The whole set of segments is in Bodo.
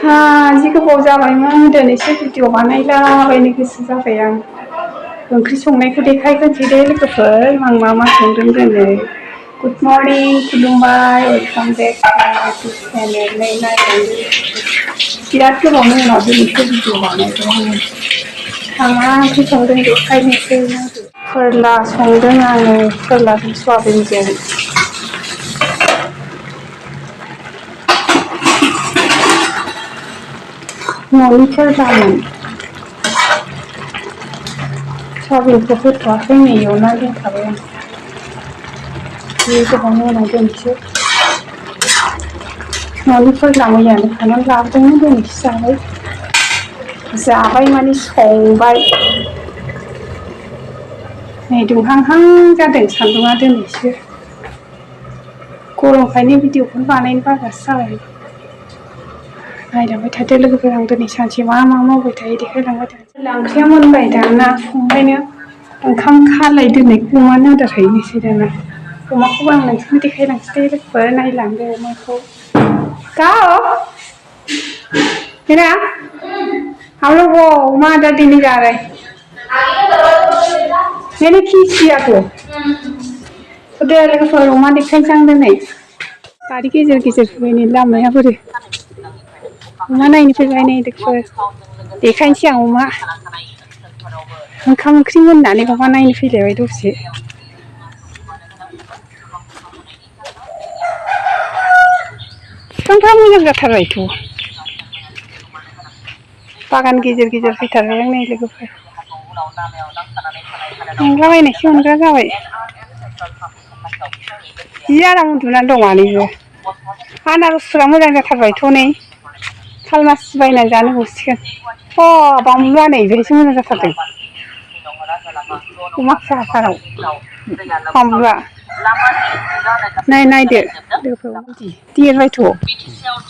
जि गोबाव जाबायमोन दिनैसो भिडिअ बानायलाबायनो गोसो जाबाय आं। ओंख्रि संनायखौ देखायग्रोनोसै दे लोगोफोर आं मा संदों दिनै। गुड मर्निं खुलुमबाय वेलकाम बेक टु चेनेल नायलांदो। बिराद गोबावनि उनाव दिनैसो भिडिअ बानायदों आङो। मा ओंख्रि संदों देखायनोसै। फोरला संदों आङो, फोरलाजों सयाबिनजों। न'नि फोरलामोन। सयाबिनखौ होथ'वाखै, नै एवना दोनखाबाय आं। बे गोबावनि उनाव दिनैसो न'नि फोरला मैयानो खानानै लाबोदोंमोन, दिनैसो जाबाय माने संबाय। नै दुंहांहां जादों सान्दुङा दिनैसो। गरमखायनो भिडिअखौनो बानायनो बाग्रासो जाबाय। नायलांबाय थादो लोगोफोर, आं दिनै सानसे मा मावबाय थायो देखायलांबाय थानोसै। ओंख्रिया मोनबाय दाना संबायनो। ओंखाम खालाय दोननायखौ अमानो आदार हैनोसै दाना। अमाखौबो आं नोंसोरनो देखायलांसै दे लोगोफोर, नायलांदो अमाखौ। गाओ मेरा हम लोग वो उमा आदर देने जा रहे हैं। मैंने खींच दिया तो दे लोगोफोर अमा देखायनोसै आं दिनै। बारि गेजेर गेजेर फैबाय नै लामाया बोरै। अमा नायनो फैबाय नै लोगोफोर, देखायनोसै आं अमा। ओंखाम ओंख्रि मोननानै अमा नायनो फैलायबाय दसे। बिफांफ्रा मोजां जाथारबायथ'। बागान गेजेर गेजेर फैथारबाय आं नै लोगोफोर। मोनलाबायनायसो मोनग्रा जाबाय। जि आराम उन्दुनानै दं मानैबो। आनारसफोरा मोजां जाथारबायथ' नै। खालमासि बायनानै जानो गसिगोन। बामलुआ नै बेहायसो मोजां जाथारदों। अमा फिसाथाराव बामलुआ। नायदो लोगोफोर देरबायथ'।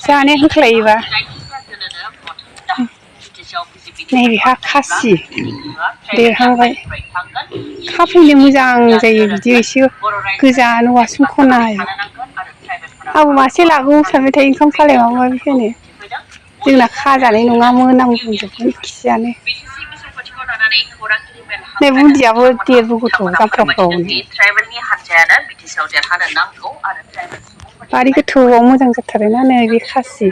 जानाया होख्लायोबा। नैबेहा खासि देरहांबाय। खाफैनो मोजां जायो बिदि एसे गोजान औवासुं खनायाव। आंबो मासे लागौ सानबाय थायो ओंखाम खालाय माबा माबि होनो। जोंना खाजानाय नङा, मोनामगुंजोबगोन खियानो। नै बुन्दियाबो देरबोगौथ' जामफ्राफ्रावनो। बारि गोथौआव मोजां जाथारोना नै बे खासि।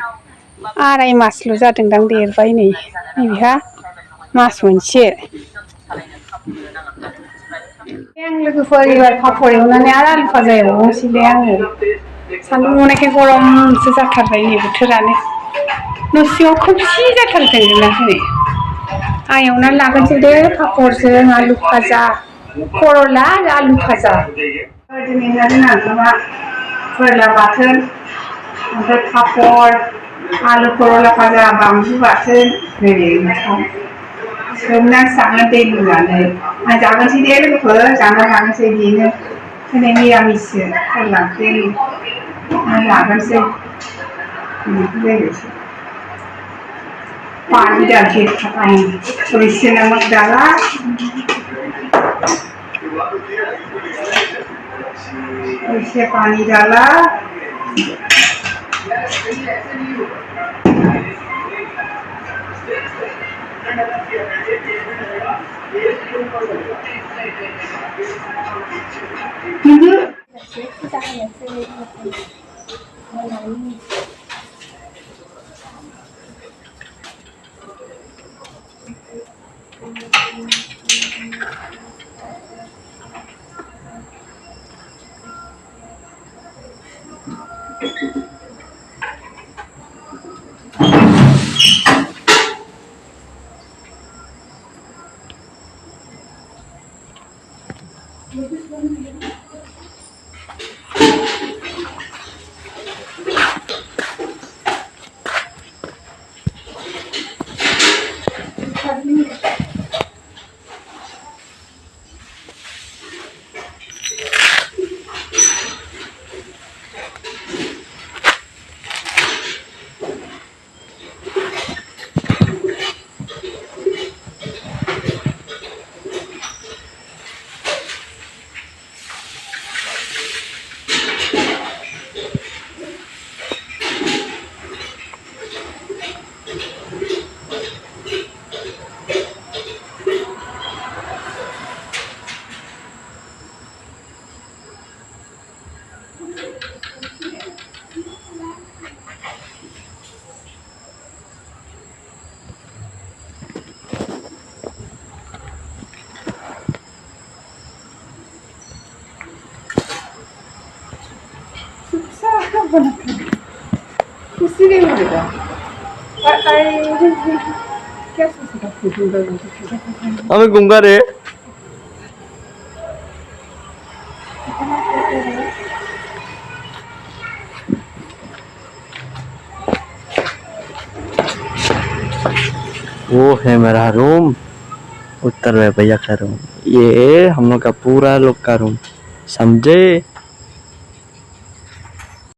2.5 मासल' जादोंदां देरबाय नै। नैबेहा मास मोनसे। आं लोगोफोर एबार पापर एवनानै आरो आलु फाजा एवबावनोसैलाय आङो। सान्दुं दुंनायखाय गरमसो जाथारबाय नै बोथोरानो। न' सिङाव खोमसि जाथारदों जोंना दिनै। आं एवनानै लाग्रोनोसै दे पापरजों आलु फाजा। खर'ला आरो आलु फाजा। दिनै जोंना ओंखामा फोरला बाथोन, ओमफ्राय पापर, आलु खर'ला फाजा, बानलु बाथोन। सोमनासो जागोन दै लुनानै। आं जागोनसै दे लोगोफोर, जाना लानोसै बेनो। दिनै मिरामिससो फोरला ओंख्रि। आं जागोनसै। पानी डाल के थोड़ी सी नमक डाला। इससे पानी डाला। खुशी नहीं मिलेगा क्या हमें गुंगा रे वो है मेरा रूम, उत्तर है भैया का रूम। ये हम लोग का पूरा लोग का रूम, समझे।